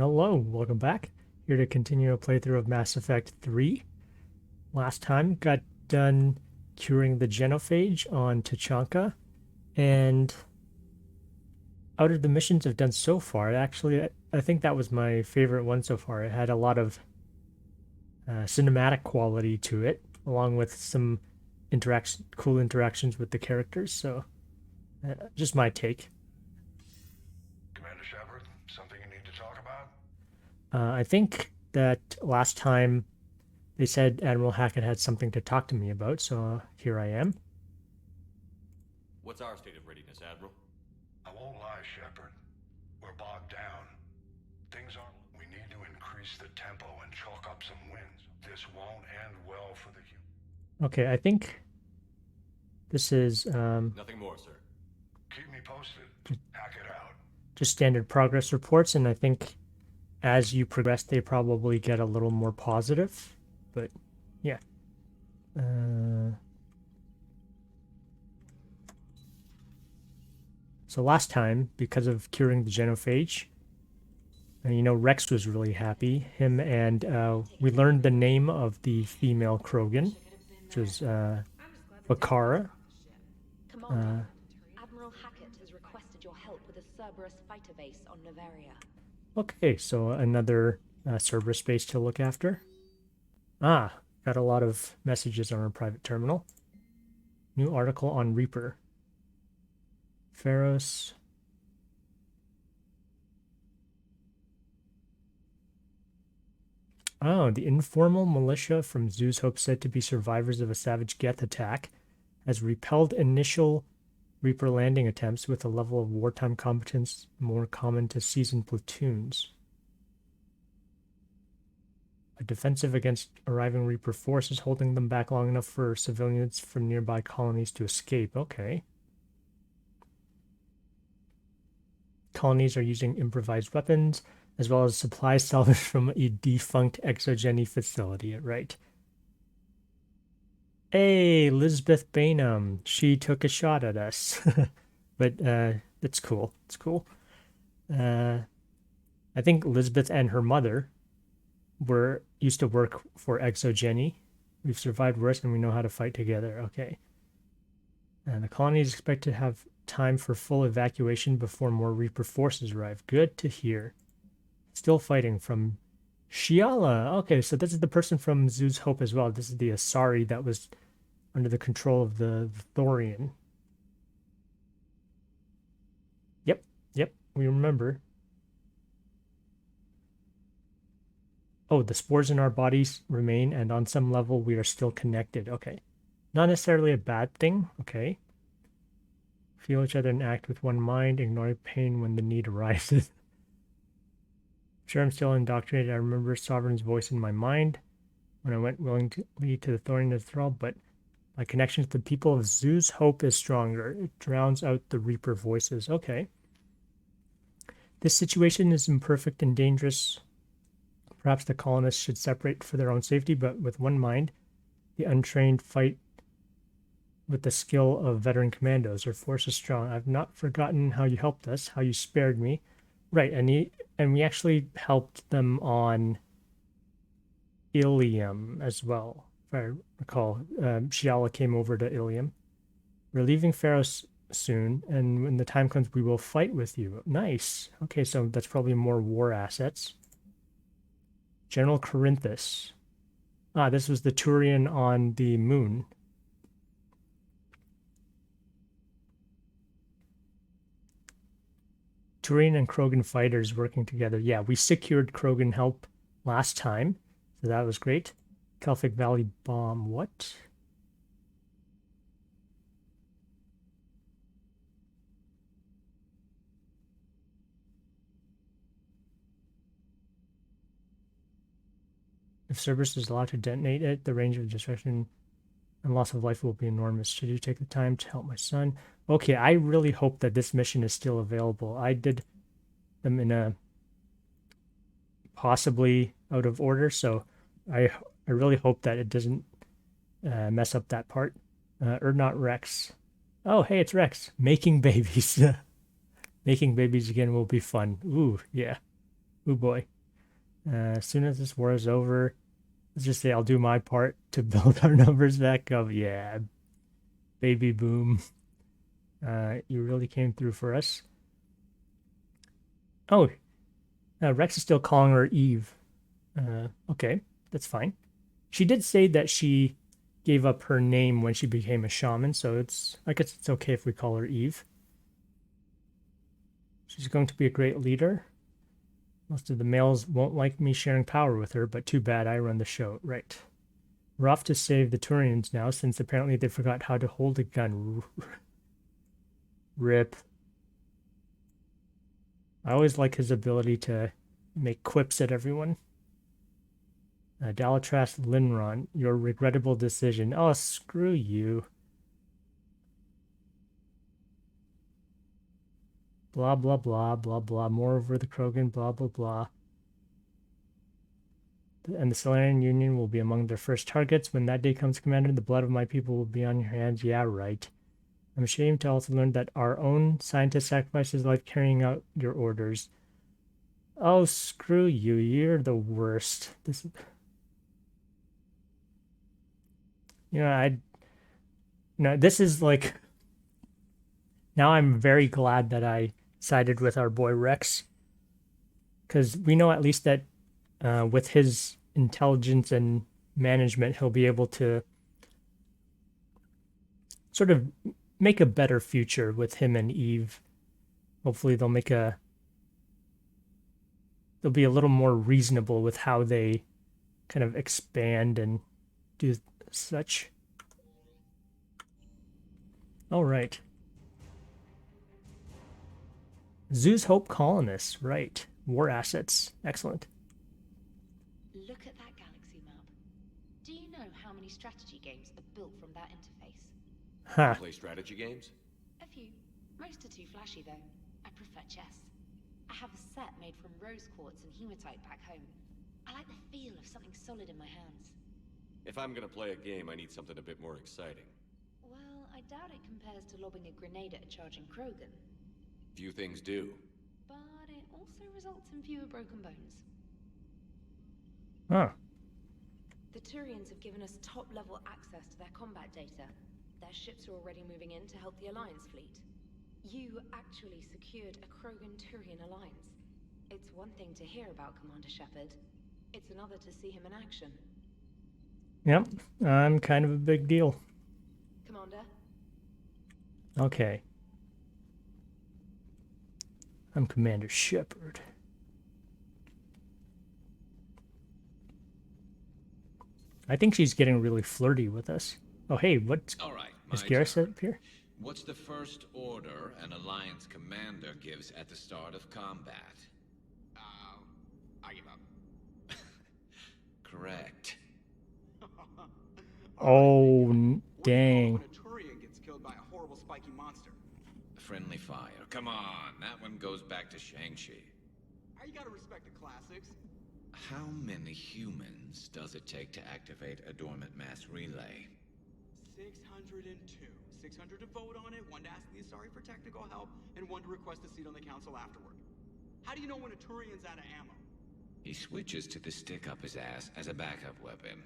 Hello, welcome back. Here to continue a playthrough of Mass Effect 3. Last time got done curing the genophage on Tachanka, and out of the missions I've done so far, actually, I think that was my favorite one so far. It had a lot of cinematic quality to it, along with some cool interactions with the characters. So, just my take. Commander Shepard, something you need to talk about? I think that last time they said Admiral Hackett had something to talk to me about, so here I am. What's our state of readiness, Admiral? I won't lie, Shepard. We're bogged down. Things aren't. We need to increase the tempo and chalk up some wins. This won't end well for the human. Okay, I think this is Nothing more, sir. Keep me posted. Hack it out. just standard progress reports, and I think as you progress, they probably get a little more positive. But yeah. So last time, because of curing the genophage, Rex was really happy. Him and we learned the name of the female Krogan, which was Bakara. Commander, Admiral Hackett has requested your help with a Cerberus fighter base on Novaria. Okay, so another Cerberus base to look after. Ah, got a lot of messages on our private terminal. New article on Reaper. Pharos. Oh, the informal militia from Zew's Hope said to be survivors of a savage Geth attack has repelled initial Reaper landing attempts with a level of wartime competence more common to seasoned platoons. A defensive against arriving Reaper forces, holding them back long enough for civilians from nearby colonies to escape. Okay. Colonies are using improvised weapons, as well as supplies salvaged from a defunct exogeny facility. Right. Hey, Lisbeth Bainham. She took a shot at us. But it's cool. It's cool. I think Lisbeth and her mother used to work for exogeny. We've survived worse and we know how to fight together. Okay. And the colony is expected to have time for full evacuation before more Reaper forces arrive. Good to hear. Still fighting from Shiala. Okay, so this is the person from Zew's Hope as well. This is the Asari that was under the control of the Thorian. Yep, we remember. Oh, the spores in our bodies remain, and on some level we are still connected. Okay. Not necessarily a bad thing. Okay. Feel each other and act with one mind, ignoring pain when the need arises. Sure, I'm still indoctrinated. I remember Sovereign's voice in my mind when I went willingly to the Thorian thrall, but my connection to the people of Zew's Hope is stronger. It drowns out the Reaper voices. Okay. This situation is imperfect and dangerous. Perhaps the colonists should separate for their own safety, but with one mind, the untrained fight with the skill of veteran commandos. Our force is strong. I've not forgotten how you helped us, how you spared me. Right, and we actually helped them on Ilium as well, if I recall. Shiala came over to Ilium. We're leaving Pharos soon, and when the time comes, we will fight with you. Nice. Okay, so that's probably more war assets. General Corinthus. Ah, this was the Turian on the moon. Turian and Krogan fighters working together. Yeah, we secured Krogan help last time, so that was great. Kelphic Valley bomb. What? If Cerberus is allowed to detonate it, the range of destruction and loss of life will be enormous. Should you take the time to help my son? Okay, I really hope that this mission is still available. I did them in a possibly out of order, so I really hope that it doesn't mess up that part. Or not Rex. Oh, hey, it's Rex. Making babies. Making babies again will be fun. Ooh, yeah. Oh boy. As soon as this war is over, let's just say I'll do my part to build our numbers back up. Yeah, baby boom. You really came through for us. Oh, Rex is still calling her Eve. Okay, that's fine. She did say that she gave up her name when she became a shaman, so I guess it's okay if we call her Eve. She's going to be a great leader. Most of the males won't like me sharing power with her, but too bad, I run the show. Right. We're off to save the Turians now, since apparently they forgot how to hold a gun. Rip. I always like his ability to make quips at everyone. Dalatras Linron, your regrettable decision. Oh, screw you. Blah, blah, blah, blah, blah. More over the Krogan, blah, blah, blah. And the Solarian Union will be among their first targets. When that day comes, Commander, the blood of my people will be on your hands. Yeah, right. I'm ashamed to also learn that our own scientist sacrificed his life carrying out your orders. Oh, screw you. You're the worst. This is like, now I'm very glad that I sided with our boy Rex, because we know at least that with his intelligence and management, he'll be able to sort of make a better future with him and Eve. Hopefully they'll be a little more reasonable with how they kind of expand and do such. All right. Zoo's Hope colonists, right. War assets. Excellent. Look at that galaxy map. Do you know how many strategy games are built from that interface? Huh. Play strategy games? A few. Most are too flashy, though. I prefer chess. I have a set made from rose quartz and hematite back home. I like the feel of something solid in my hands. If I'm gonna play a game, I need something a bit more exciting. Well, I doubt it compares to lobbing a grenade at a charging Krogan. Few things do. But it also results in fewer broken bones. Huh. The Turians have given us top-level access to their combat data. Their ships are already moving in to help the Alliance fleet. You actually secured a Krogan-Turian alliance. It's one thing to hear about, Commander Shepard. It's another to see him in action. Yep. I'm kind of a big deal. Commander? Okay. I'm Commander Shepard. I think she's getting really flirty with us. Oh, hey, what's... All right, Is my Garrus turn. up here? What's the first order an Alliance commander gives at the start of combat? I give up. Correct. Oh, What do you call dang. it when a Turian gets killed by a horrible spiky monster? Friendly fire. Come on, that one goes back to Shang-Chi. You gotta respect the classics. How many humans does it take to activate a dormant mass relay? 602. 600 to vote on it, one to ask the Asari for technical help, and one to request a seat on the council afterward. How do you know when a Turian's out of ammo? He switches to the stick up his ass as a backup weapon.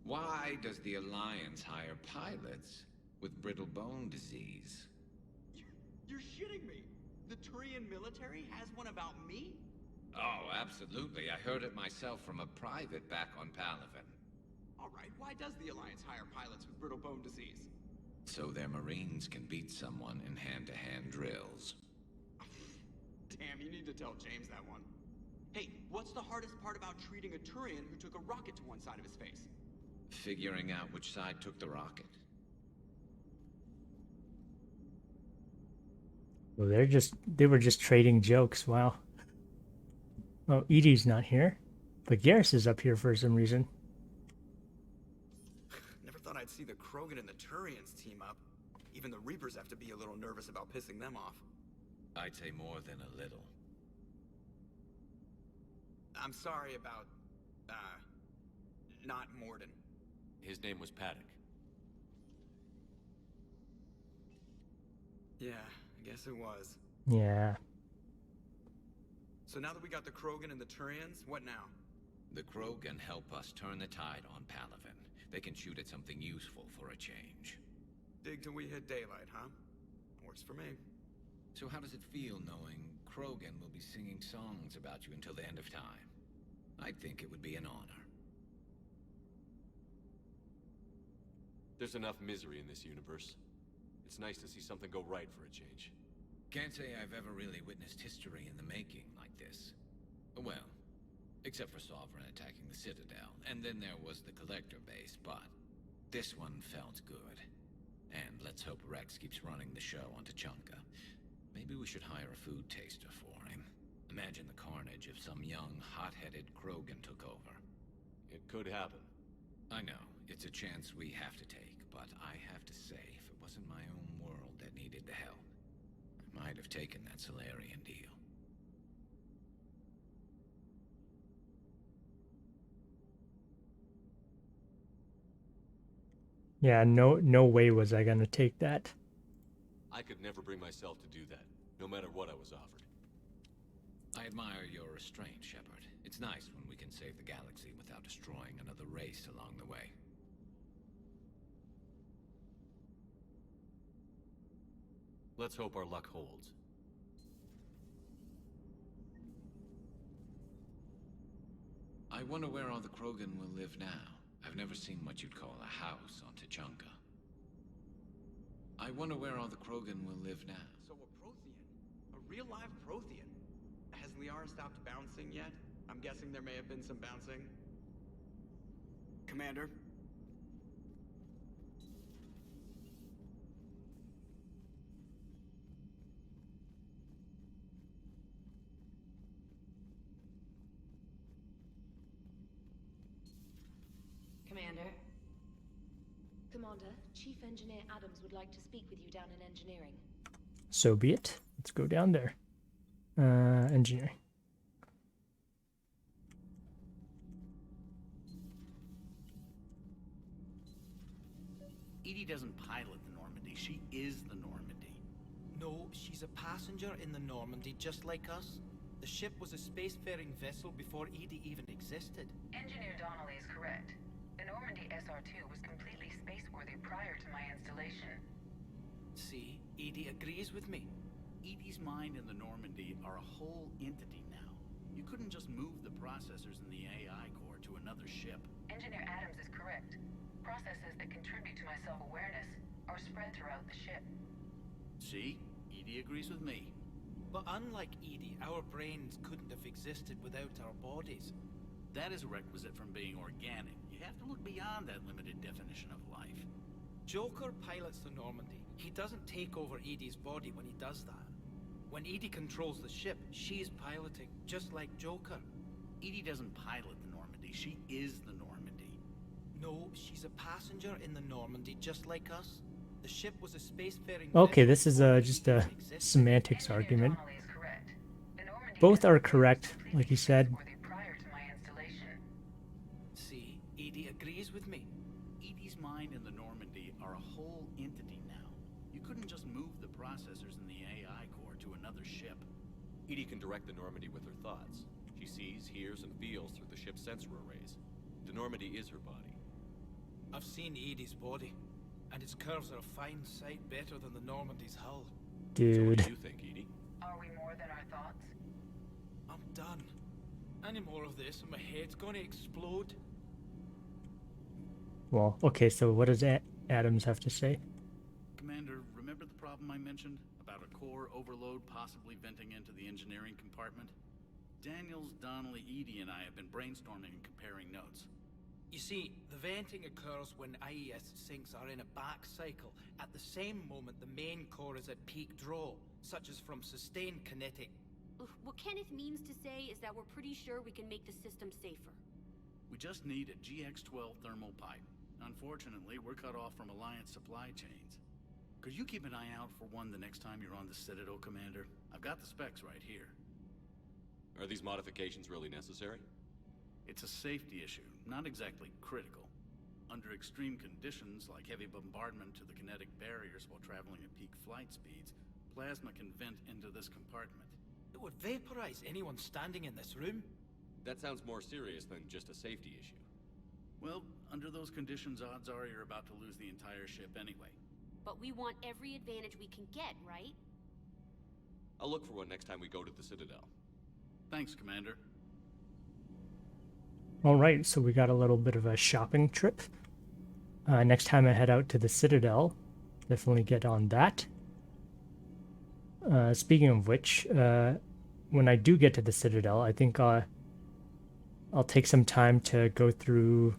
Why does the Alliance hire pilots with brittle bone disease? You're shitting me! The Turian military has one about me? Oh, absolutely. I heard it myself from a private back on Palaven. Alright, why does the Alliance hire pilots with brittle bone disease? So their Marines can beat someone in hand-to-hand drills. Damn, you need to tell James that one. Hey, what's the hardest part about treating a Turian who took a rocket to one side of his face? Figuring out which side took the rocket. Well, they were just trading jokes. Wow. Oh, Edie's not here. But Garrus is up here for some reason. Never thought I'd see the Krogan and the Turians team up. Even the Reapers have to be a little nervous about pissing them off. I'd say more than a little. I'm sorry about, not Morden. His name was Paddock. Yeah, I guess it was. Yeah. So now that we got the Krogan and the Turians, what now? The Krogan help us turn the tide on Palaven. They can shoot at something useful for a change. Dig till we hit daylight, huh? Works for me. So how does it feel knowing Krogan will be singing songs about you until the end of time? I think it would be an honor. There's enough misery in this universe. It's nice to see something go right for a change. Can't say I've ever really witnessed history in the making like this. Well, except for Sovereign attacking the Citadel, and then there was the Collector base, but this one felt good. And let's hope Rex keeps running the show on Tuchanka. Maybe we should hire a food taster for him. Imagine the carnage if some young, hot-headed Krogan took over. It could happen. I know, it's a chance we have to take, but I have to say, if it wasn't my own world that needed the help, I might have taken that Solarian deal. Yeah, no way was I gonna take that. I could never bring myself to do that, no matter what I was offered. I admire your restraint, Shepard. It's nice when we can save the galaxy without destroying another race along the way. Let's hope our luck holds. I wonder where all the Krogan will live now. I've never seen what you'd call a house on Tuchanka. I wonder where all the Krogan will live now. So a Prothean. A real live Prothean. Has Liara stopped bouncing yet? I'm guessing there may have been some bouncing. Commander? Commander? Commander, Chief Engineer Adams would like to speak with you down in engineering. So be it. Let's go down there. Engineering. Edie doesn't pilot the Normandy, she is the Normandy. No, she's a passenger in the Normandy, just like us. The ship was a spacefaring vessel before Edie even existed. Engineer Donnelly is correct. The Normandy SR-2 was completely spaceworthy prior to my installation. See, Edie agrees with me. Edie's mind and the Normandy are a whole entity now. You couldn't just move the processors in the AI core to another ship. Engineer Adams is correct. Processes that contribute to my self-awareness are spread throughout the ship. See? Edie agrees with me. But unlike Edie, our brains couldn't have existed without our bodies. That is a requisite from being organic. You have to look beyond that limited definition of life. Joker pilots the Normandy. He doesn't take over Edie's body when he does that. When Edie controls the ship, she's piloting, just like Joker. Edie doesn't pilot the Normandy, she is the Normandy. No, she's a passenger in the Normandy, just like us. The ship was a spacefaring Okay, vessel this is before just Edie a even existed. semantics Engineer argument. Donnelly is correct. The Normandy Both are SR-2 correct, was completely like you said. spaceworthy prior to my installation. See, Edie agrees with me. Edie's mind and the Normandy are a whole entity now. You couldn't just move the processors in the AI core to another ship. Edie can direct the Normandy with her thoughts. She sees, hears, and feels through the ship's sensor arrays. The Normandy is her body. I've seen Edie's body, and its curves are a fine sight better than the Normandy's hull. So what Dude. do you think, Edie? Are we more than our thoughts? I'm done. Any more of this and my head's gonna explode. Well, okay, so what does Adams have to say? Commander, remember the problem I mentioned? About a core overload possibly venting into the engineering compartment? Daniels, Donnelly, Edie, and I have been brainstorming and comparing notes. You see, the venting occurs when IES sinks are in a back cycle. At the same moment, the main core is at peak draw, such as from sustained kinetic. What Kenneth means to say is that we're pretty sure we can make the system safer. We just need a GX-12 thermal pipe. Unfortunately, we're cut off from Alliance supply chains. Could you keep an eye out for one the next time you're on the Citadel, Commander? I've got the specs right here. Are these modifications really necessary? It's a safety issue, not exactly critical. Under extreme conditions, like heavy bombardment to the kinetic barriers while traveling at peak flight speeds, plasma can vent into this compartment. would vaporize anyone standing in this room. That sounds more serious than just a safety issue. Well, under those conditions, odds are you're about to lose the entire ship anyway. But we want every advantage we can get, right? I'll look for one next time we go to the Citadel. Thanks, Commander. All right, so we got a little bit of a shopping trip. Next time I head out to the Citadel, definitely get on that. Speaking of which, when I do get to the Citadel, I think I'll take some time to go through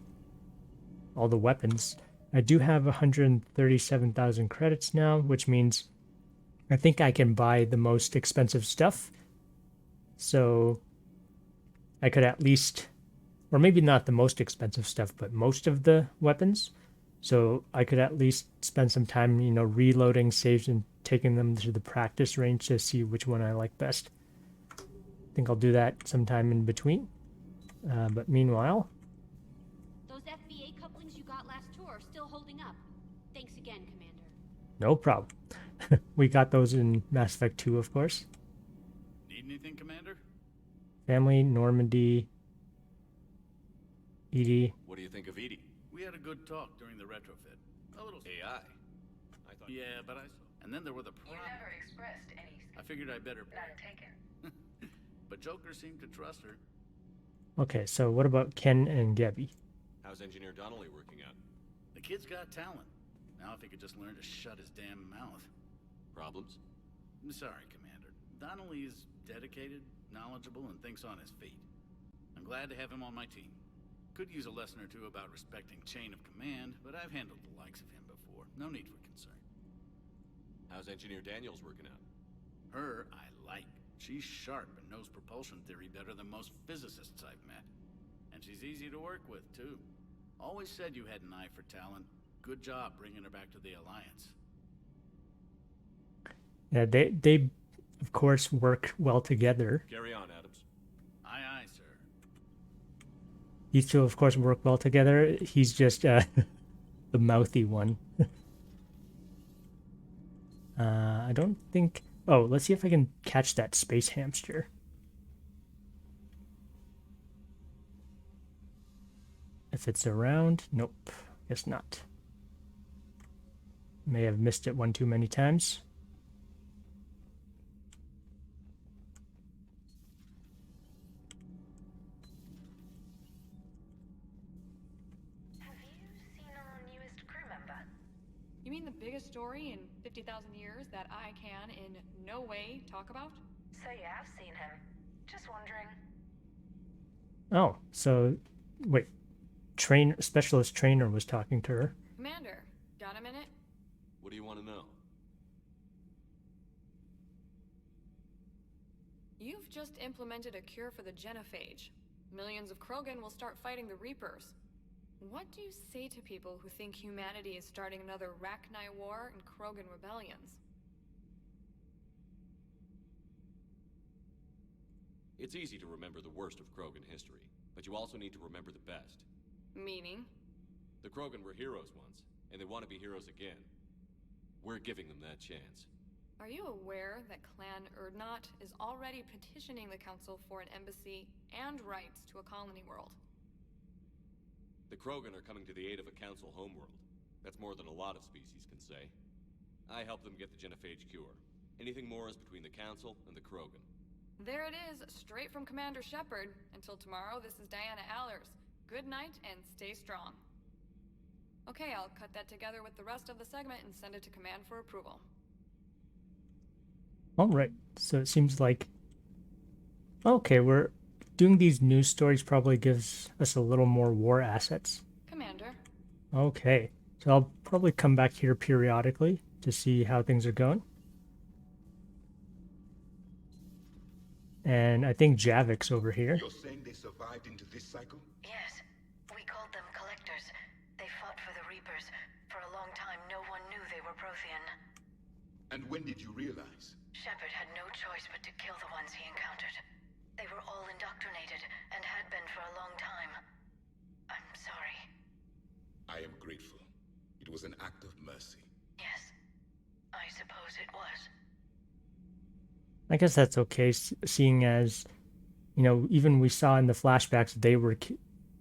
all the weapons. I do have 137,000 credits now, which means I think I can buy the most expensive stuff. So I could at least, or maybe not the most expensive stuff, but most of the weapons. So I could at least spend some time, you know, reloading saves and taking them to the practice range to see which one I like best. I think I'll do that sometime in between. But meanwhile, Those FBA couplings you got last tour are still holding up. Thanks again, Commander. no problem. We got those in Mass Effect 2, of course. Need anything, Commander? Family, Normandy, Edie. What do you think of Edie? We had a good talk during the retrofit. A little AI. I thought. Yeah, but I saw. And then there were the You problems. never expressed any... I figured I'd better. None taken. But Joker seemed to trust her. Okay, so what about Ken and Gabby? How's Engineer Donnelly working out? The kid's got talent. Now if he could just learn to shut his damn mouth. Problems? I'm sorry, Commander. Donnelly is dedicated, knowledgeable, and thinks on his feet. I'm glad to have him on my team. Could use a lesson or two about respecting chain of command, but I've handled the likes of him before. No need for concern. How's Engineer Daniels working out? Her, I like. She's sharp and knows propulsion theory better than most physicists I've met. And she's easy to work with, too. Always said you had an eye for talent. Good job bringing her back to the Alliance. Yeah, they of course work well together. Carry on, Adams. Aye, aye, sir. These two, of course, work well together. He's just the mouthy one. I don't think... Oh, let's see if I can catch that space hamster. If it's around... Nope, guess not. May have missed it one too many times. Have you seen our newest crew member? You mean the biggest story in 50,000 years that I can in no way talk about? So yeah, I've seen him. Just wondering. Oh, so... Wait. Specialist trainer was talking to her. Commander, got a minute? What do you want to know? You've just implemented a cure for the genophage. Millions of Krogan will start fighting the Reapers. What do you say to people who think humanity is starting another Rachni war and Krogan rebellions? It's easy to remember the worst of Krogan history, but you also need to remember the best. Meaning? The Krogan were heroes once, and they want to be heroes again. We're giving them that chance. Are you aware that Clan Urdnot is already petitioning the Council for an embassy and rights to a colony world? The Krogan are coming to the aid of a Council homeworld. That's more than a lot of species can say. I help them get the genophage cure. Anything more is between the Council and the Krogan. There it is, straight from Commander Shepard. Until tomorrow, this is Diana Allers. Good night and stay strong. Okay, I'll cut that together with the rest of the segment and send it to Command for approval. Alright, so it seems like... Okay, we're doing these news stories probably gives us a little more war assets. Commander. Okay, so I'll probably come back here periodically to see how things are going. And I think Javik's over here. You're saying they survived into this cycle? Yes. We called them Collectors. They fought for the Reapers. For a long time, no one knew they were Prothean. And when did you realize? Shepard had no choice but to kill the ones he encountered. They were all indoctrinated, and had been for a long time. I'm sorry. I am grateful. It was an act of mercy. Yes. I suppose it was. I guess that's okay, seeing as, you know, even we saw in the flashbacks they were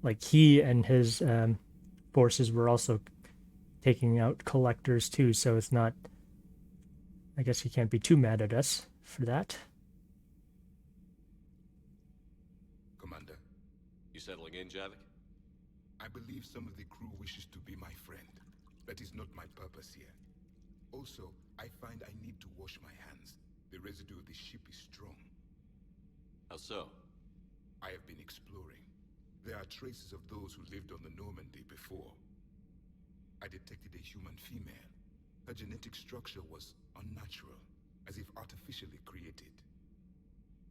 like he and his forces were also taking out collectors too, so it's not, I guess he can't be too mad at us for that. Commander, You settling in, Javik? I believe some of the crew wishes to be my friend. That is not my purpose here. Also, I find I need to wash my hands. The residue of the ship is strong. How so? I have been exploring. There are traces of those who lived on the Normandy before. I detected a human female. Her genetic structure was unnatural, as if artificially created.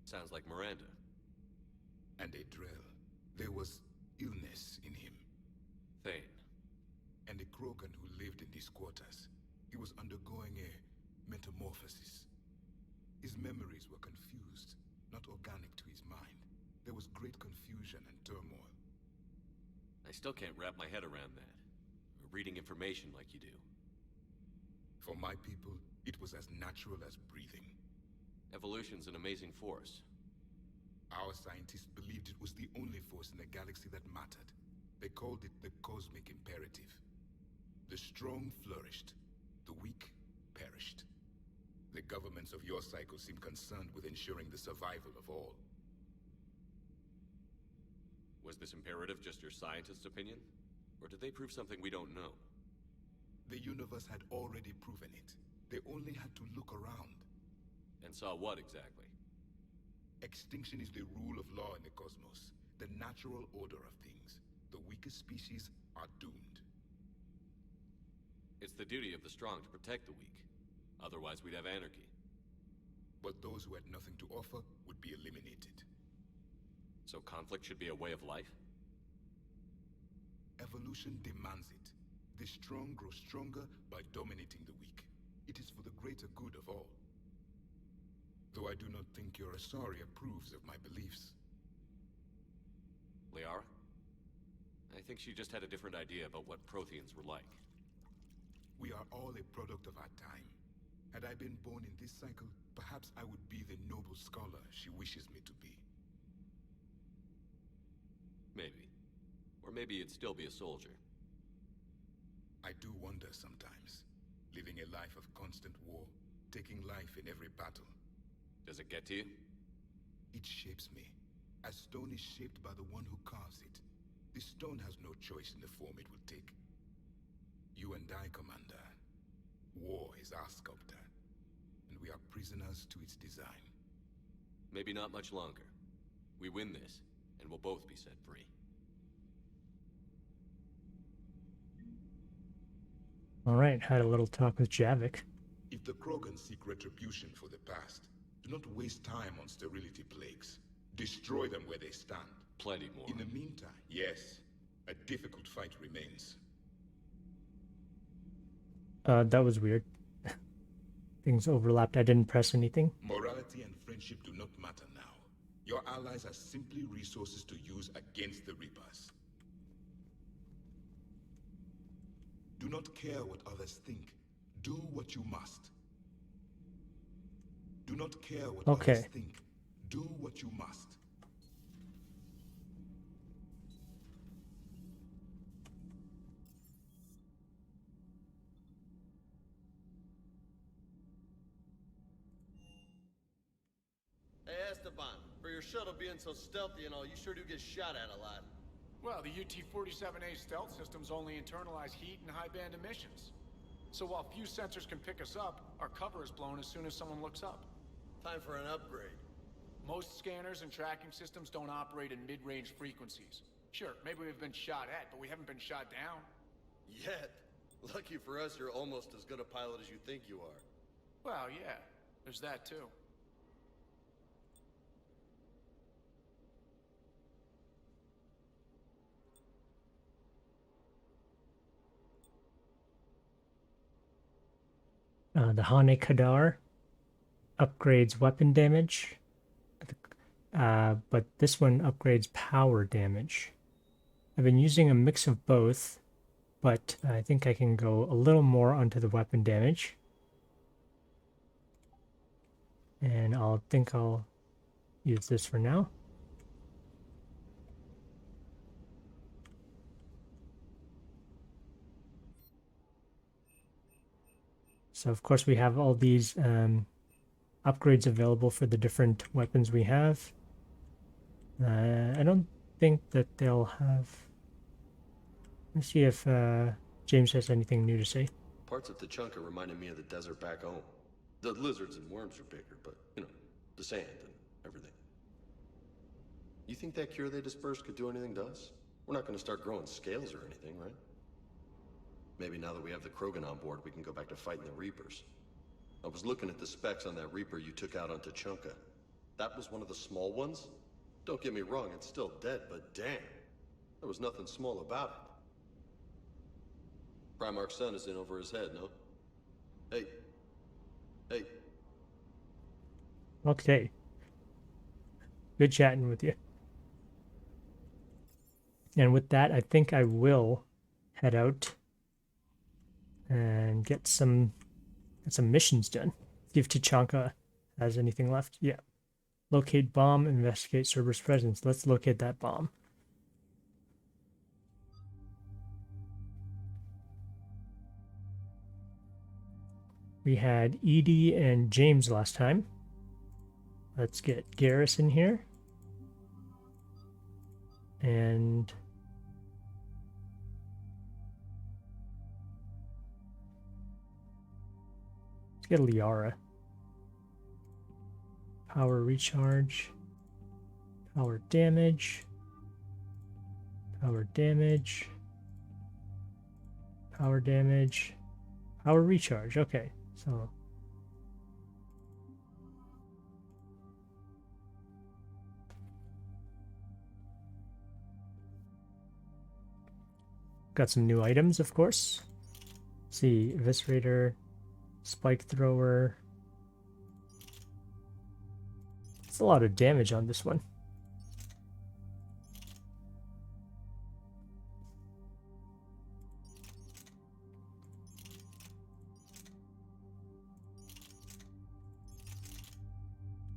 Sounds like Miranda. And a Drell. There was illness in him. Thane. And a Krogan who lived in these quarters. He was undergoing a metamorphosis. His memories were confused, not organic to his mind. There was great confusion and turmoil. I still can't wrap my head around that. Reading information like you do. For my people, it was as natural as breathing. Evolution's an amazing force. Our scientists believed it was the only force in the galaxy that mattered. They called it the cosmic imperative. The strong flourished, the weak perished. The governments of your cycle seem concerned with ensuring the survival of all. Was this imperative just your scientist's opinion? Or did they prove something we don't know? The universe had already proven it. They only had to look around. And saw what exactly? Extinction is the rule of law in the cosmos, the natural order of things. The weakest species are doomed. It's the duty of the strong to protect the weak. Otherwise, we'd have anarchy. But those who had nothing to offer would be eliminated. So conflict should be a way of life? Evolution demands it. The strong grow stronger by dominating the weak. It is for the greater good of all. Though I do not think your Asari approves of my beliefs. Liara? I think she just had a different idea about what Protheans were like. We are all a product of our time. Had I been born in this cycle, perhaps I would be the noble scholar she wishes me to be. Maybe. Or maybe you'd still be a soldier. I do wonder sometimes. Living a life of constant war, taking life in every battle. Does it get to you? It shapes me, as stone is shaped by the one who carves it. This stone has no choice in the form it will take. You and I, Commander. War is our sculptor, and we are prisoners to its design. Maybe not much longer. We win this, and we'll both be set free. All right, had a little talk with Javik. If the Krogan seek retribution for the past, do not waste time on sterility plagues. Destroy them where they stand. Plenty more. In the meantime, yes, a difficult fight remains. That was weird. Things overlapped. I didn't press anything. Morality and friendship do not matter now. Your allies are simply resources to use against the Reapers. Do not care what others think. Do what you must. Do not care what others think. Do what you must. Hey, Esteban, for your shuttle being so stealthy and all, you sure do get shot at a lot. Well, the UT-47A stealth systems only internalize heat and high-band emissions. So while few sensors can pick us up, our cover is blown as soon as someone looks up. Time for an upgrade. Most scanners and tracking systems don't operate in mid-range frequencies. Sure, maybe we've been shot at, but we haven't been shot down. Yet. Lucky for us, you're almost as good a pilot as you think you are. Well, yeah, there's that too. The Hane Kadar upgrades weapon damage, but this one upgrades power damage. I've been using a mix of both, but I think I can go a little more onto the weapon damage. And I'll use this for now. So of course we have all these upgrades available for the different weapons we have. I don't think that they'll have... Let's see if James has anything new to say. Parts of Tachanka reminded me of the desert back home. The lizards and worms are bigger, but, you know, the sand and everything. You think that cure they dispersed could do anything to us? We're not going to start growing scales or anything, right? Maybe now that we have the Krogan on board, we can go back to fighting the Reapers. I was looking at the specs on that Reaper you took out on Tachanka. That was one of the small ones? Don't get me wrong, it's still dead, but damn. There was nothing small about it. Primarch's son is in over his head, no? Hey. Hey. Okay. Good chatting with you. And with that, I think I will head out and get some missions done. See if Tachanka has anything left. Yeah. Locate bomb, investigate Cerberus presence. Let's locate that bomb. We had Edie and James last time. Let's get Garrus in here. And let's get Liara. Power recharge. Power damage. Power damage. Power damage. Power recharge. Okay, so got some new items, of course. Let's see, Eviscerator, Spike Thrower. It's a lot of damage on this one.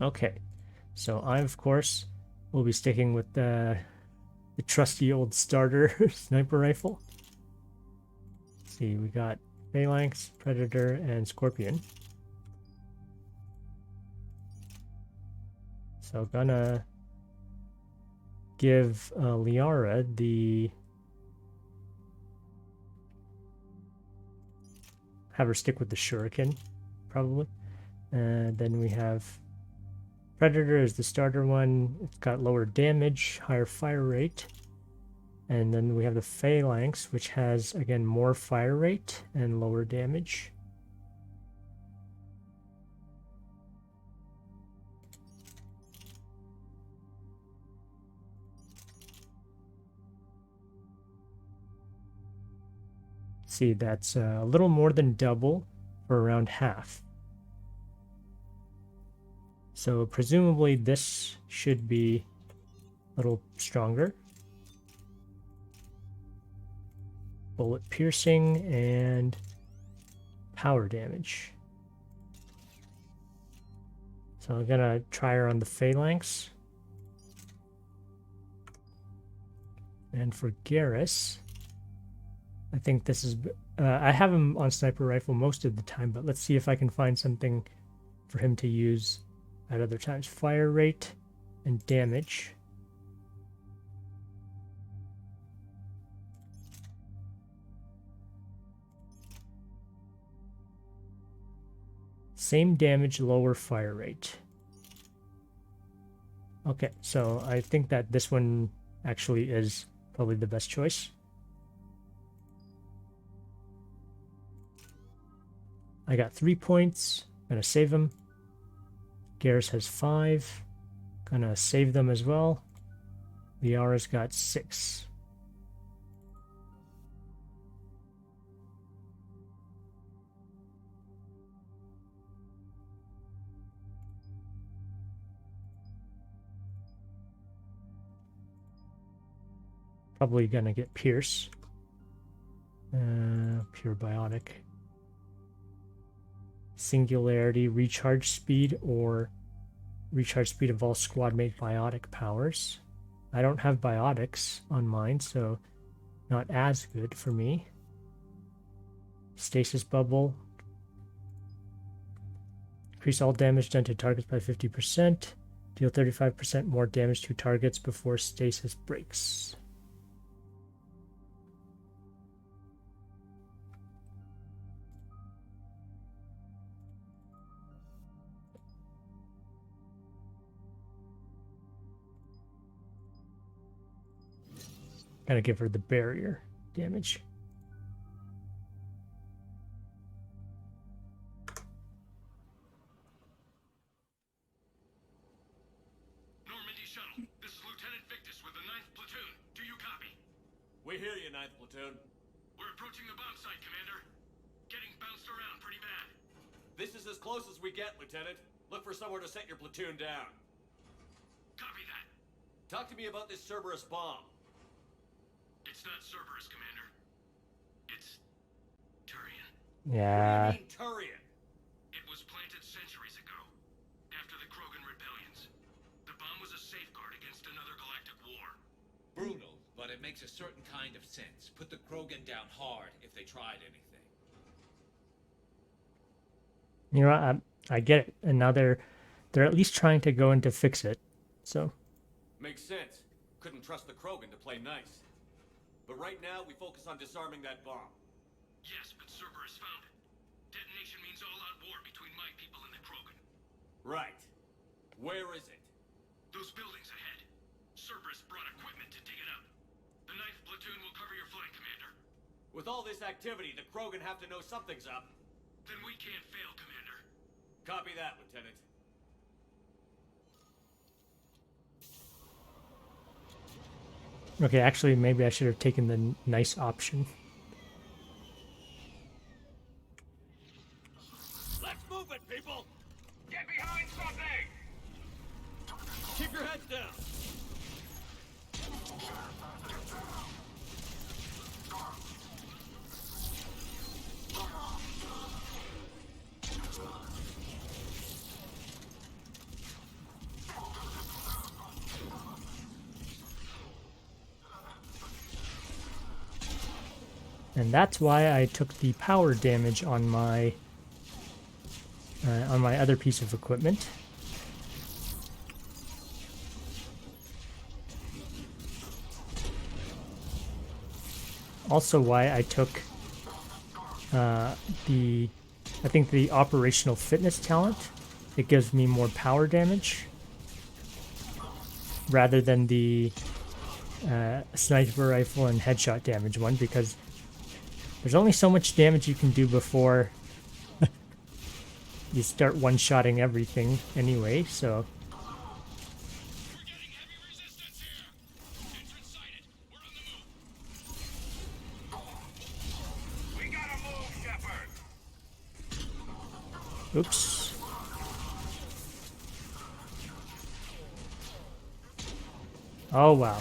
Okay, so I, of course, will be sticking with the trusty old starter sniper rifle. Let's see, we got Phalanx, Predator, and Scorpion. So gonna give Liara the... have her stick with the Shuriken, probably. And then we have Predator is the starter one. It's got lower damage, higher fire rate. And then we have the Phalanx, which has, again, more fire rate and lower damage. See, that's a little more than double for around half. So presumably this should be a little stronger. Bullet piercing and power damage. So I'm gonna try her on the Phalanx. And for Garrus, I think this is... I have him on sniper rifle most of the time, but let's see if I can find something for him to use at other times. Fire rate and damage. Same damage, lower fire rate. Okay, so I think that this one actually is probably the best choice. I got 3 points. Gonna save them. Garrus has 5. Gonna save them as well. Liara's got 6. Probably gonna get Pierce. Pure Biotic. singularity, recharge speed, or recharge speed of all squad mate biotic powers. I don't have biotics on mine, so not as good for me. Stasis bubble. Increase all damage done to targets by 50%. Deal 35% more damage to targets before stasis breaks. Gotta give her the barrier damage. Normandy shuttle. This is Lieutenant Victus with the 9th Platoon. Do you copy? We hear you, 9th Platoon. We're approaching the bomb site, Commander. Getting bounced around pretty bad. This is as close as we get, Lieutenant. Look for somewhere to set your platoon down. Copy that. Talk to me about this Cerberus bomb. It's not Cerberus, Commander. It's Turian. Yeah. What do you mean, Turian? It was planted centuries ago, after the Krogan rebellions. The bomb was a safeguard against another galactic war. Brutal, but it makes a certain kind of sense. Put the Krogan down hard if they tried anything. You know, I get it, and now they're at least trying to go in to fix it. So Makes sense. Couldn't trust the Krogan to play nice. But right now, we focus on disarming that bomb. Yes, but Cerberus found it. Detonation means all-out war between my people and the Krogan. Right. Where is it? Those buildings ahead. Cerberus brought equipment to dig it up. The 9th Platoon will cover your flank, Commander. With all this activity, the Krogan have to know something's up. Then we can't fail, Commander. Copy that, Lieutenant. okay, actually, maybe I should have taken the nice option. Let's move it, people! Get behind something! Keep your heads down! And that's why I took the power damage on my other piece of equipment. Also why I took I think the operational fitness talent. It gives me more power damage rather than the sniper rifle and headshot damage one, because there's only so much damage you can do before you start one-shotting everything anyway, so... Oops. Oh, wow.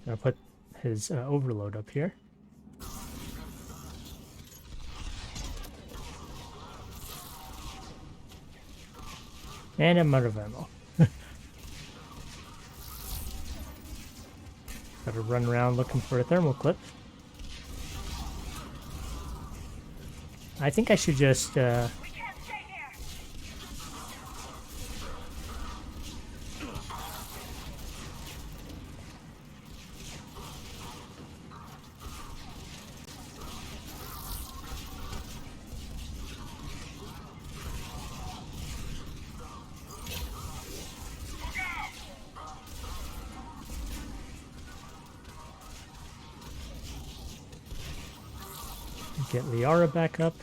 I'll put his overload up here. And I'm out of ammo. Gotta run around looking for a thermal clip. I think I should just get Liara back up.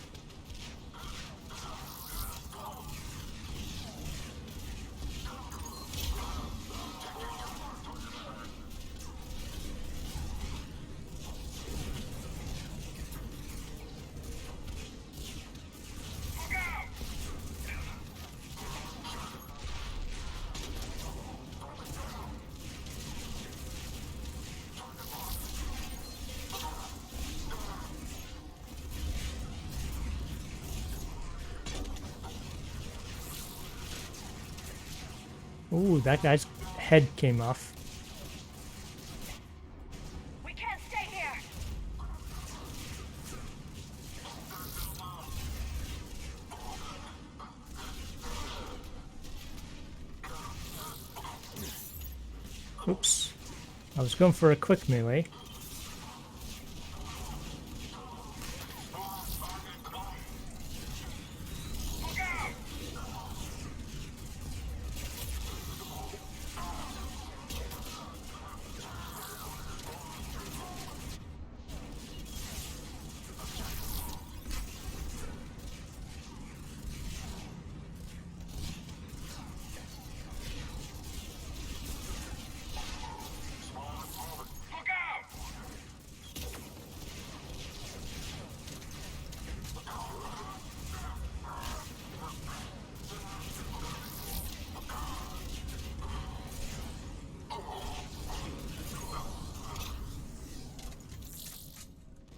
Ooh, that guy's head came off. We can't stay here. Oops. I was going for a quick melee.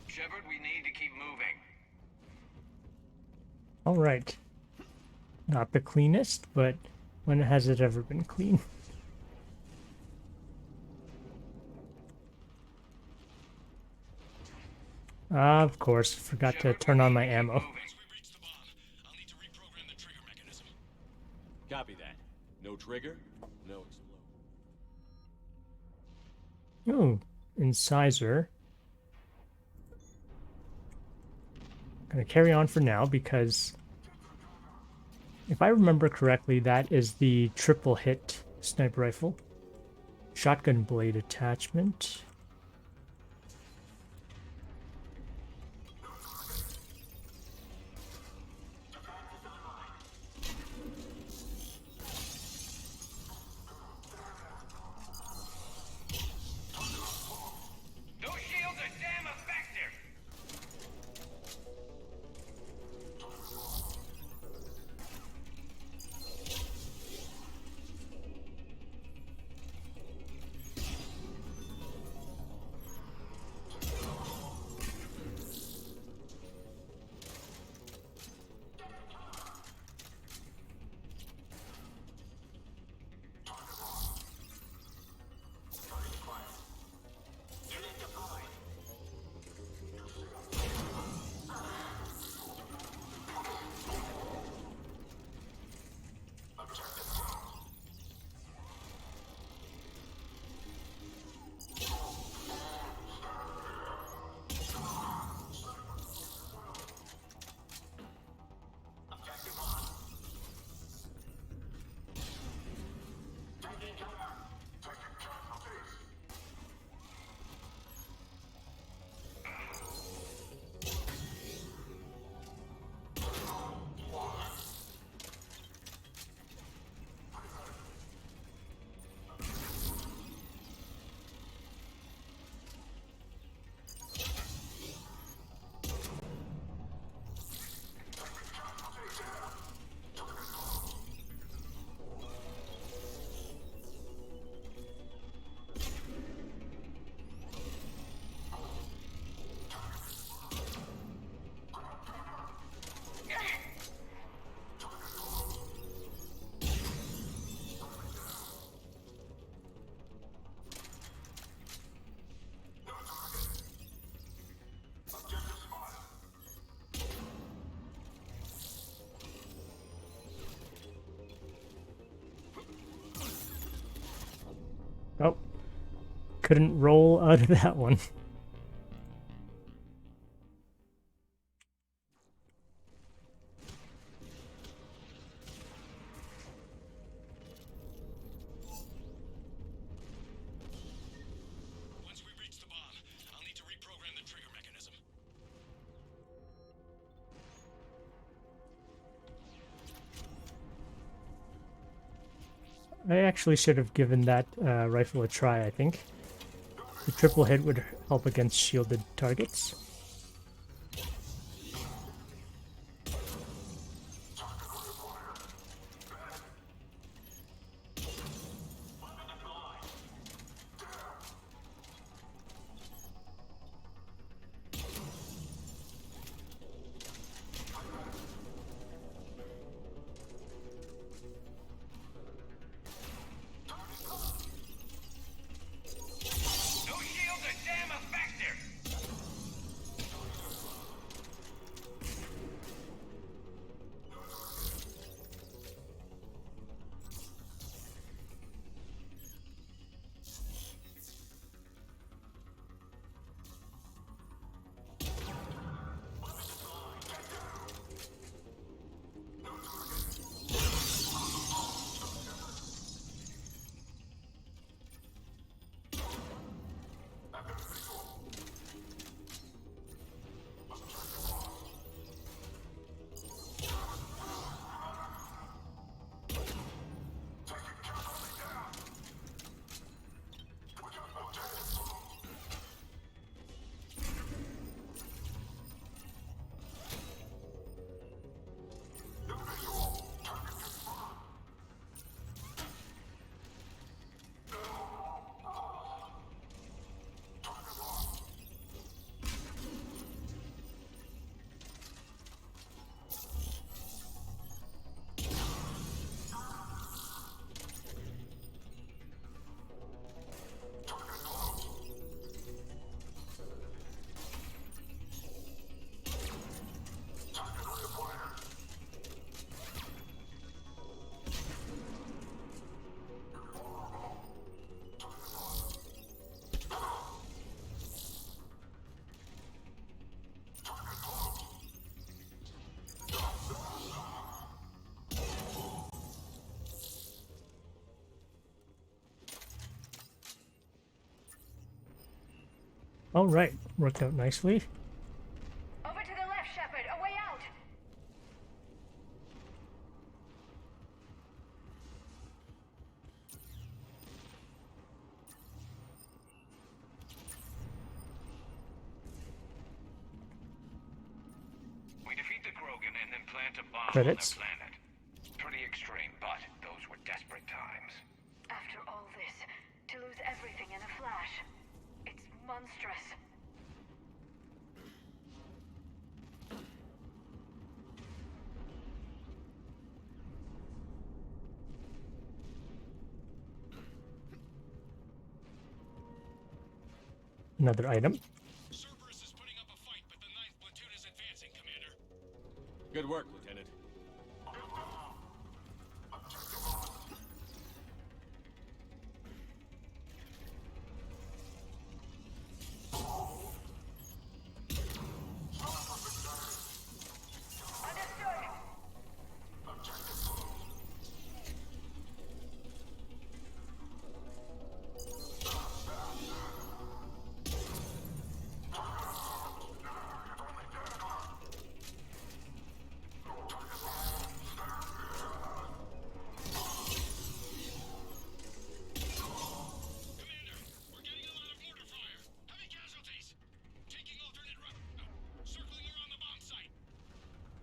Shepard, we need to keep moving. All right. Not the cleanest, but when has it ever been clean? Of course, forgot to turn on my ammo. Copy that. No trigger, no explosion. Oh, incisor. Gonna carry on for now because if I remember correctly, that is the triple hit sniper rifle. Shotgun blade attachment. Those shields are damn effective! Oh, couldn't roll out of that one. Once we reach the bomb, I'll need to reprogram the trigger mechanism. I actually should have given that rifle a try, I think. The triple hit would help against shielded targets. All right, worked out nicely. Over to the left, Shepard. A way out. We defeat the Krogan and then plant a bomb Credits. on their planet. Pretty extreme, but those were desperate times. After all this, to lose everything in a flash. It's monstrous. Another item. Cerberus is putting up a fight, but the 9th platoon is advancing, Commander. Good work, Lieutenant.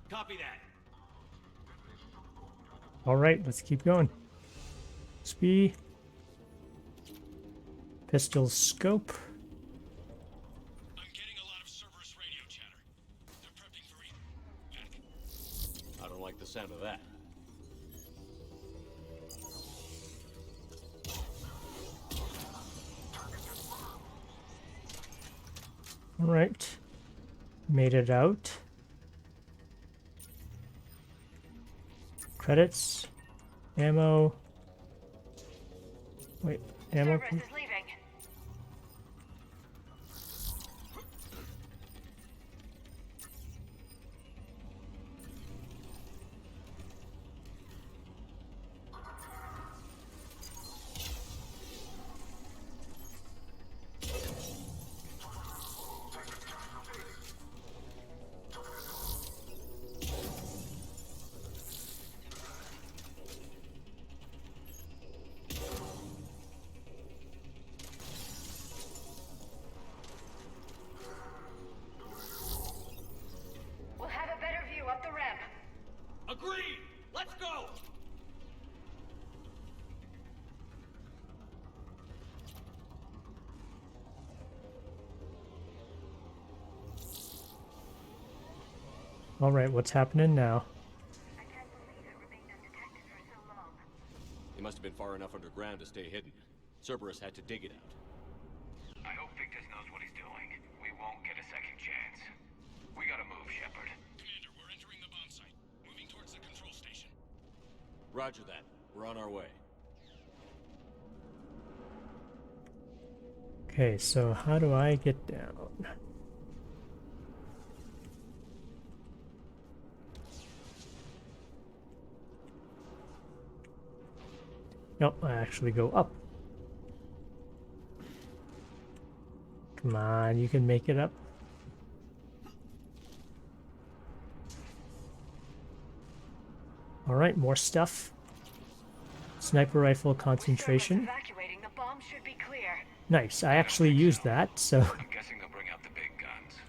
Copy that. All right, let's keep going. Speed. Pistol scope. I'm getting a lot of Cerberus radio chatter. They're prepping for I don't like the sound of that. All right. Made it out. Credits. Ammo. Wait, ammo. Cerberus is leaving. We'll have a better view up the ramp. Agreed! Let's go! All right, what's happening now? They must have been far enough underground to stay hidden. Cerberus had to dig it out. I hope Victus knows what he's doing. We won't get a second chance. We gotta move, Shepard. Commander, we're entering the bomb site. Moving towards the control station. Roger that. We're on our way. Okay, so how do I get down? Nope, I actually go up. Come on, you can make it up. All right, more stuff. Sniper rifle concentration. Evacuating. The bomb should be clear. Nice, I actually used that, so... I'm guessing they'll bring out the big guns.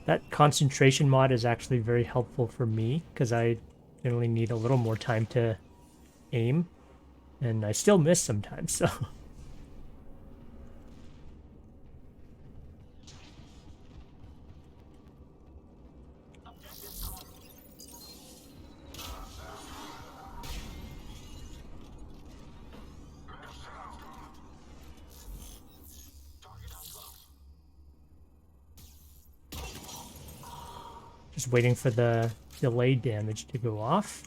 That concentration mod is actually very helpful for me, because I generally need a little more time to aim, and I still miss sometimes, so... Just waiting for the delay damage to go off.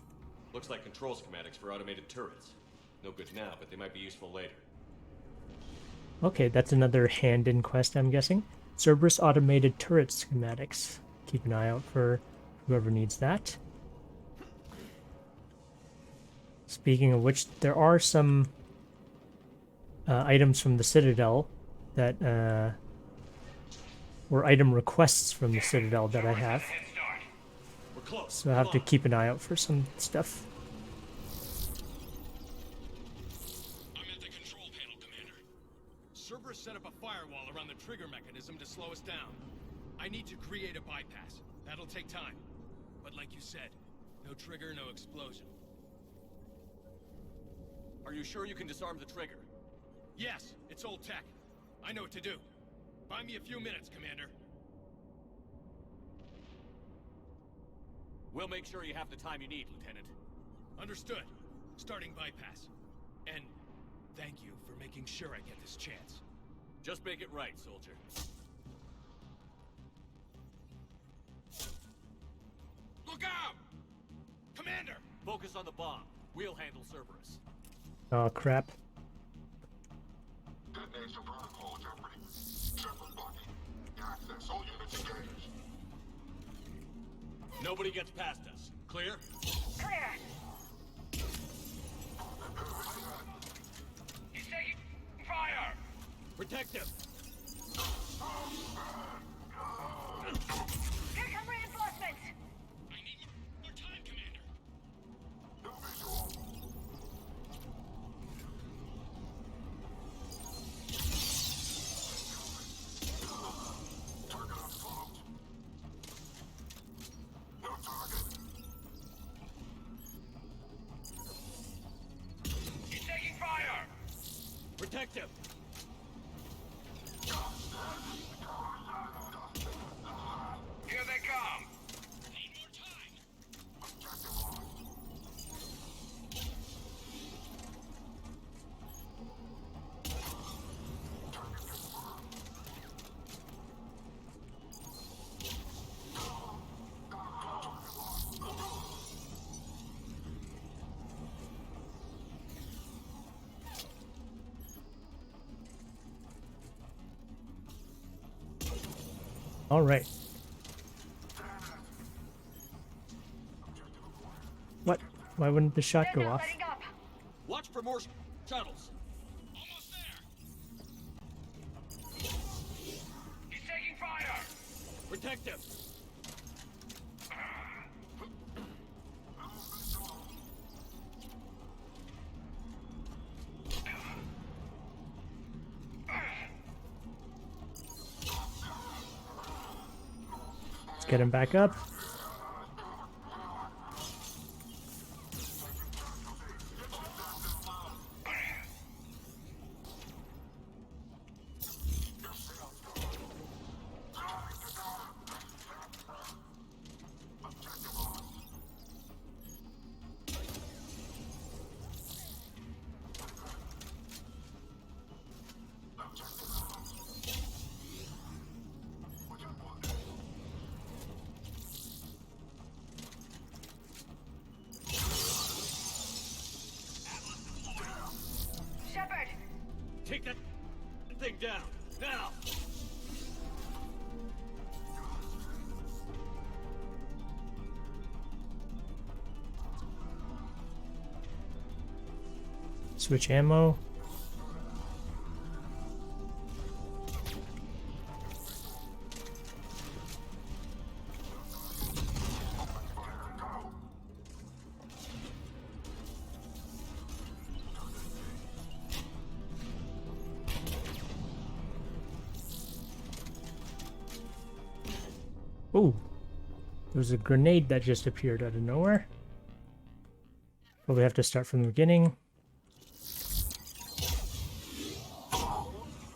Looks like control schematics for automated turrets. No good now, but they might be useful later. Okay, that's another hand-in quest, I'm guessing. Cerberus automated turret schematics. Keep an eye out for whoever needs that. Speaking of which, there are some items from the Citadel that or item requests from the Citadel that I have. We're close. So I have to keep an eye out for some stuff. I'm at the control panel, Commander. Cerberus set up a firewall around the trigger mechanism to slow us down. I need to create a bypass. That'll take time. But like you said, no trigger, no explosion. Are you sure you can disarm the trigger? Yes, it's old tech. I know what to do. Buy me a few minutes, Commander. We'll make sure you have the time you need, Lieutenant. Understood. Starting bypass. And thank you for making sure I get this chance. Just make it right, soldier. Look out! Commander! Focus on the bomb. We'll handle Cerberus. Oh, crap. Detonation protocol, Jeopardy. Shepard blocking. Access. All units engaged. Nobody gets past us. Clear? Clear. He's taking fire! Protect him! Here come reinforcements. I need more time, Commander. No visual. Target unplugged. No target. He's taking fire! Protect him! Here they come! Need more time! All right. What? Why wouldn't the shot go off? Watch for more shuttles. Almost there! He's taking fire! Protect him! Let's get him back up. Shepard. Take that thing down, now! Switch ammo. Ooh, there was a grenade that just appeared out of nowhere. Probably have to start from the beginning.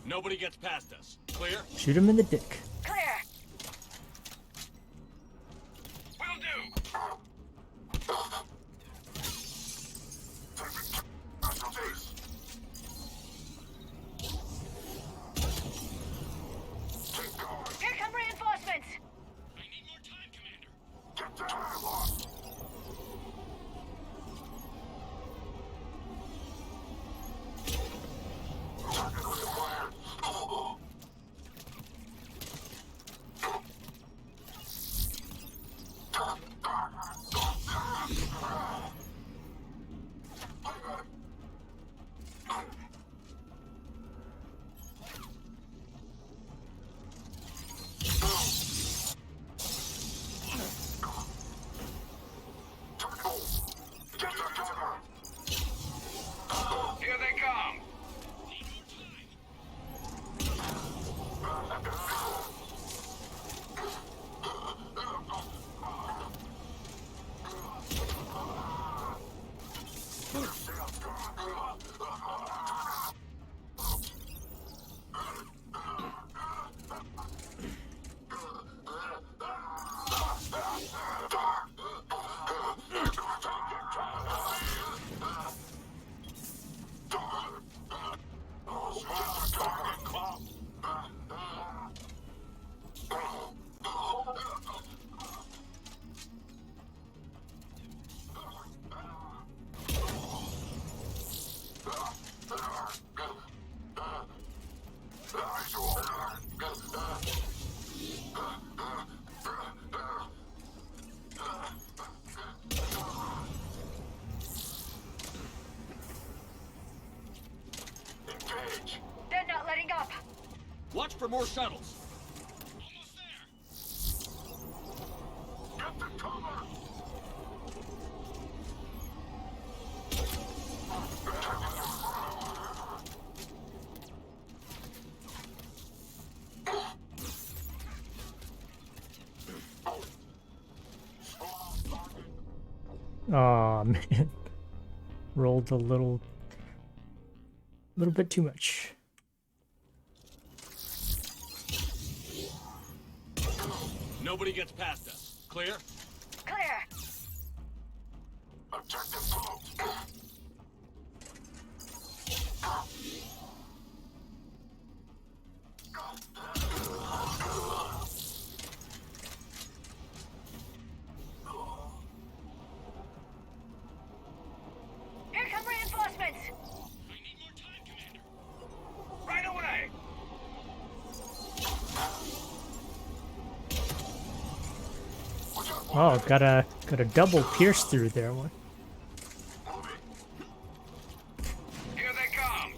Nobody gets past us. Clear? Shoot him in the dick. Clear. Will do! Here come reinforcements. I need more time, Commander. Get the dialogue. Target required. more shuttles. Get the cover! Aw, man. Rolled a little bit too much. Nobody gets past us. Clear? Clear. Objective closed. Here come reinforcements. Right away! Oh, got a double pierce through there one. Here they come!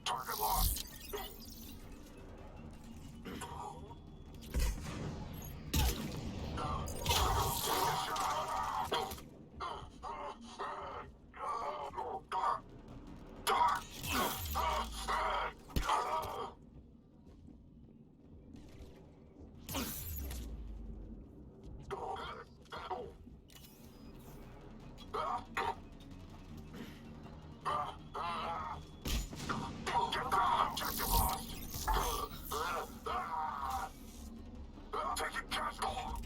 Target lost. Objective lost. Taking casual.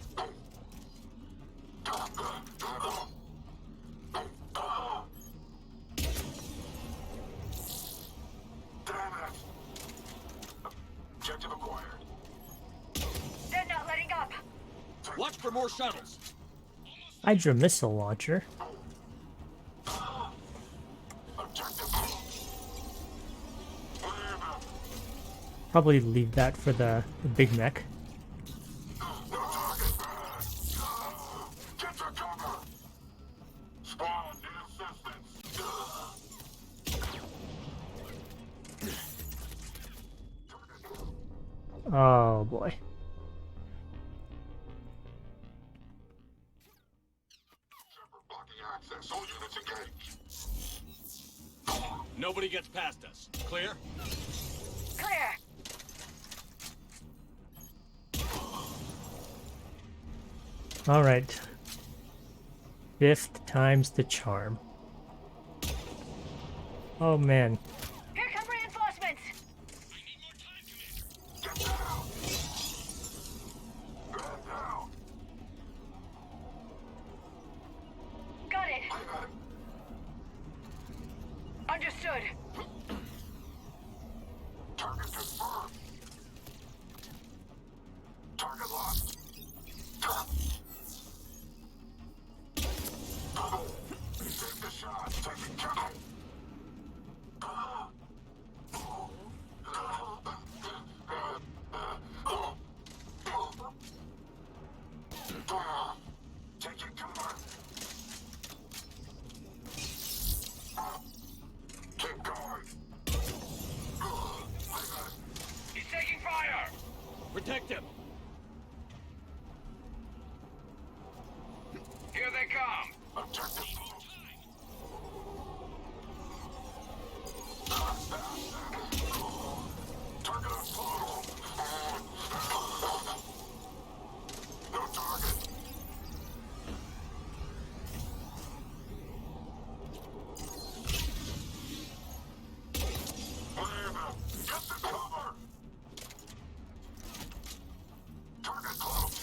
Damn it. Objective acquired. They're not letting up. Watch for more shuttles. Hydra missile launcher. Probably leave that for the big mech. Get to cover. Spawn, need assistance. Oh boy. Blocking access. All units engaged. Nobody gets past us. Clear? Clear. All right. 5th time's the charm. Oh man. Here come reinforcements. Got it. Understood. Target confirmed. Target lost. Take the shot. Taking cover. Taking cover. Keep going. He's taking fire! Protect him! Here they come! Objective. Target on full. No target. Get the cover. Target close.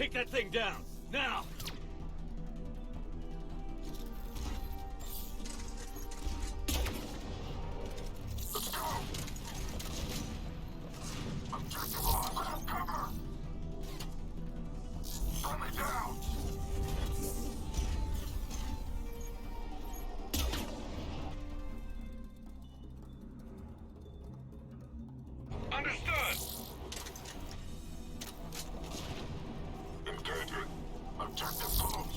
Take that thing down, now! Understood! Engaging. Objective closed.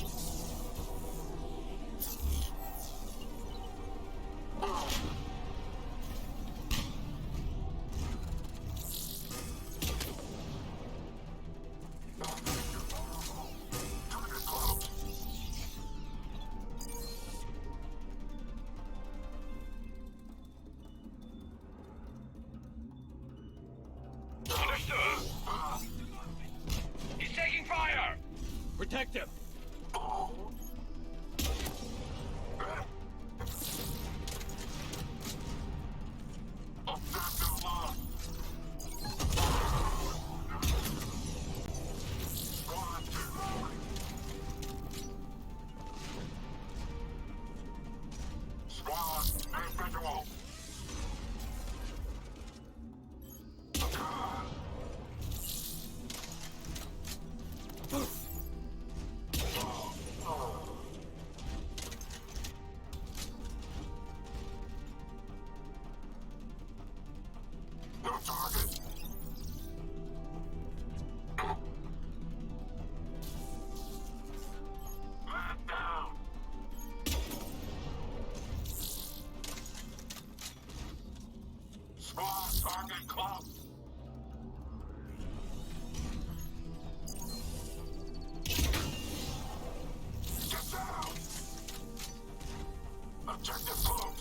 Understood. He's taking fire! Protect him! Squad, main visual. No target. Man down. Squad, target close. Get down. Objective closed.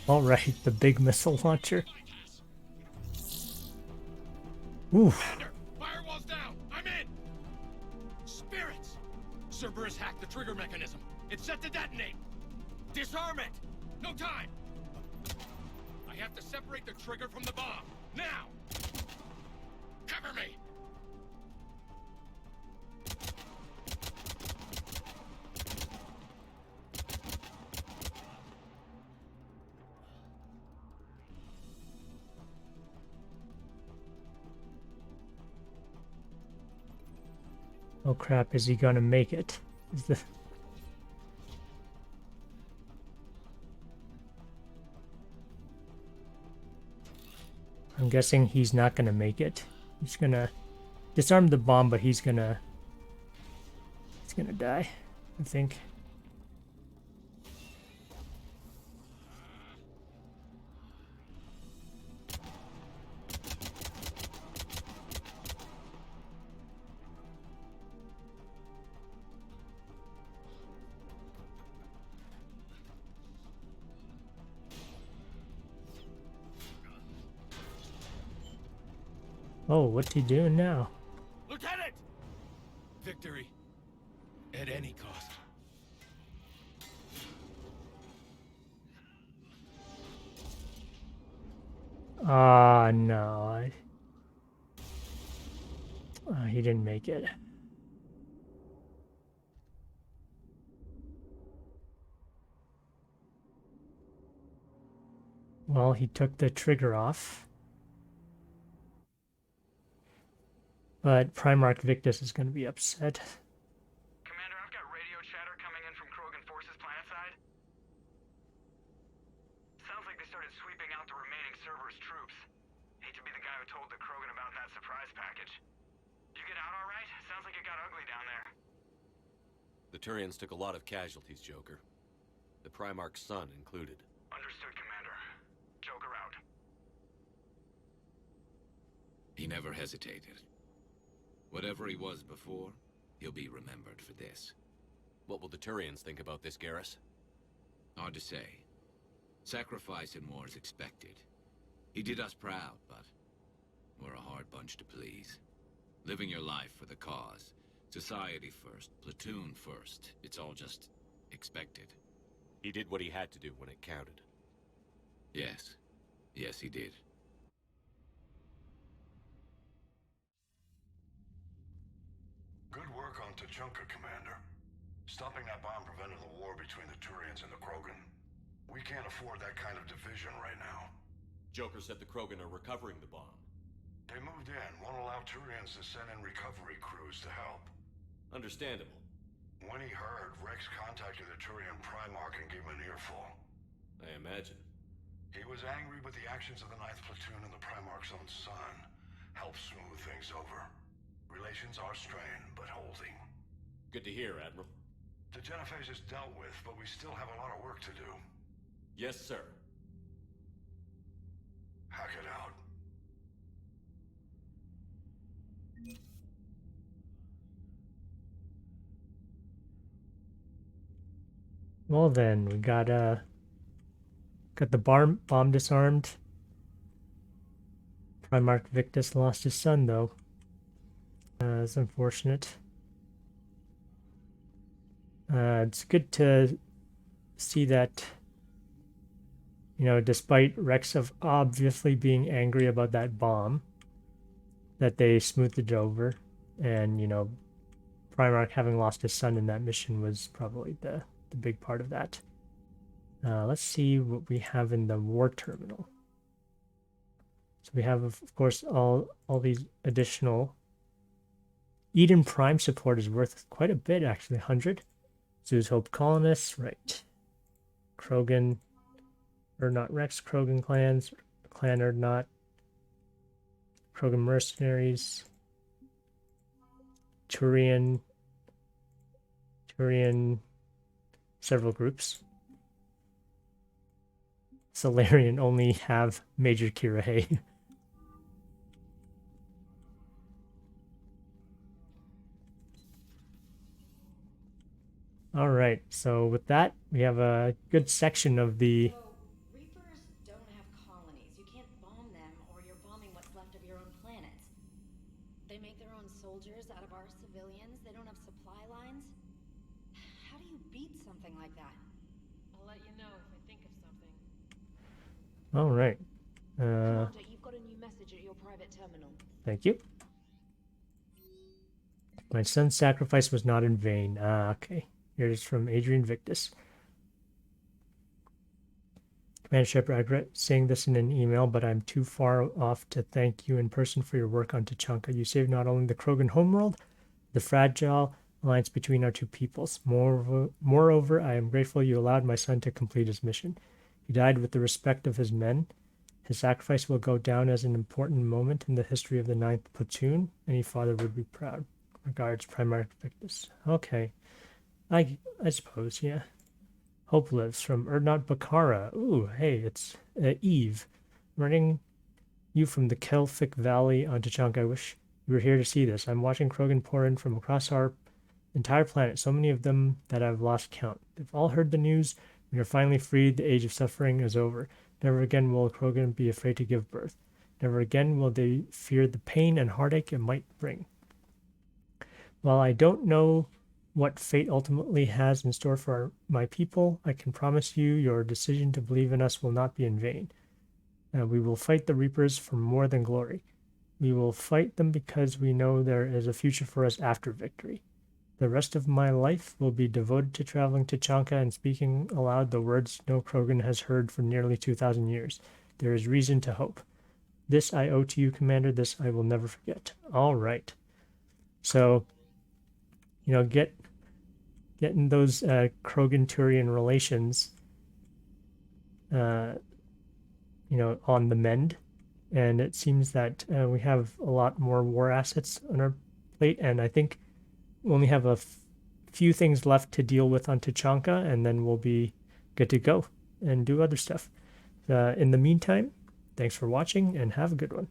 All right, the big missile launcher. Ooh. Commander, firewall's down! I'm in! Spirits! Cerberus hacked the trigger mechanism. It's set to detonate. Disarm it! No time! I have to separate the trigger from the bomb. Now! Cover me! Oh crap, is he gonna make it? Is the... I'm guessing he's not gonna make it. He's gonna disarm the bomb, but he's gonna die, I think. Oh, what's he doing now? Lieutenant! Victory. At any cost. Ah, no. He didn't make it. Well, he took the trigger off. But Primarch Victus is going to be upset. Commander, I've got radio chatter coming in from Krogan forces planetside. Sounds like they started sweeping out the remaining Cerberus troops. Hate to be the guy who told the Krogan about that surprise package. You get out all right? Sounds like it got ugly down there. The Turians took a lot of casualties, Joker. The Primarch's son included. Understood, Commander. Joker out. He never hesitated. Whatever he was before, he'll be remembered for this. What will the Turians think about this, Garrus? Hard to say. Sacrifice in war is expected. He did us proud, but We're a hard bunch to please. Living your life for the cause. Society first, platoon first. It's all just expected. He did what he had to do when it counted. Yes. Yes, he did. Good work on Tuchanka, Commander. Stopping that bomb prevented the war between the Turians and the Krogan. We can't afford that kind of division right now. Joker said the Krogan are recovering the bomb. They moved in, won't allow Turians to send in recovery crews to help. Understandable. When he heard, Rex contacted the Turian Primarch and gave him an earful. I imagine. He was angry with the actions of the 9th Platoon and the Primarch's own son. Helped smooth things over. Relations are strained, but holding. Good to hear, Admiral. The Genophage is dealt with, but we still have a lot of work to do. Yes, sir. Hack it out. Well then, we got the bomb disarmed. Primarch Victus lost his son though. It's unfortunate. It's good to see that, you know, despite Rex of obviously being angry about that bomb, that they smoothed it over, and, you know, Primarch having lost his son in that mission was probably the big part of that. Let's see what we have in the war terminal. So we have, of course, all these additional. Eden Prime support is worth quite a bit, actually. 100. Zeus Hope colonists, right? Krogan, or not Rex, Krogan clans, clan or not. Krogan mercenaries. Turian, several groups. Solarian only have Major Kirahe. All right, so with that, we have a good section of the. So, Reapers don't have colonies. You can't bomb them, or you're bombing what's left of your own planet. They make their own soldiers out of our civilians. They don't have supply lines. How do you beat something like that? I'll let you know if I think of something. All right. Commander, you've got a new message at your private terminal. Thank you. My son's sacrifice was not in vain. Okay. Here it is from Adrian Victus. Commander Shepard, I regret saying this in an email, but I'm too far off to thank you in person for your work on Tuchanka. You saved not only the Krogan homeworld, the fragile alliance between our two peoples. Moreover, I am grateful you allowed my son to complete his mission. He died with the respect of his men. His sacrifice will go down as an important moment in the history of the 9th Platoon. Any father would be proud. Regards, Primarch Victus. Okay. I suppose, yeah. Hope lives from Erdnot Bakara. Ooh, hey, it's Eve. Running you from the Kelphic Valley on Tuchanka. I wish you were here to see this. I'm watching Krogan pour in from across our entire planet, so many of them that I've lost count. They've all heard the news. We are finally freed. The age of suffering is over. Never again will Krogan be afraid to give birth. Never again will they fear the pain and heartache it might bring. While I don't know what fate ultimately has in store for my people, I can promise you your decision to believe in us will not be in vain. We will fight the Reapers for more than glory. We will fight them because we know there is a future for us after victory. The rest of my life will be devoted to traveling to Tuchanka and speaking aloud the words no Krogan has heard for nearly 2,000 years. There is reason to hope. This I owe to you, Commander. This I will never forget. All right. So, you know, getting those Krogan-Turian relations, you know, on the mend. And it seems that we have a lot more war assets on our plate, and I think we only have a few things left to deal with on Tuchanka, and then we'll be good to go and do other stuff. In the meantime, thanks for watching, and have a good one.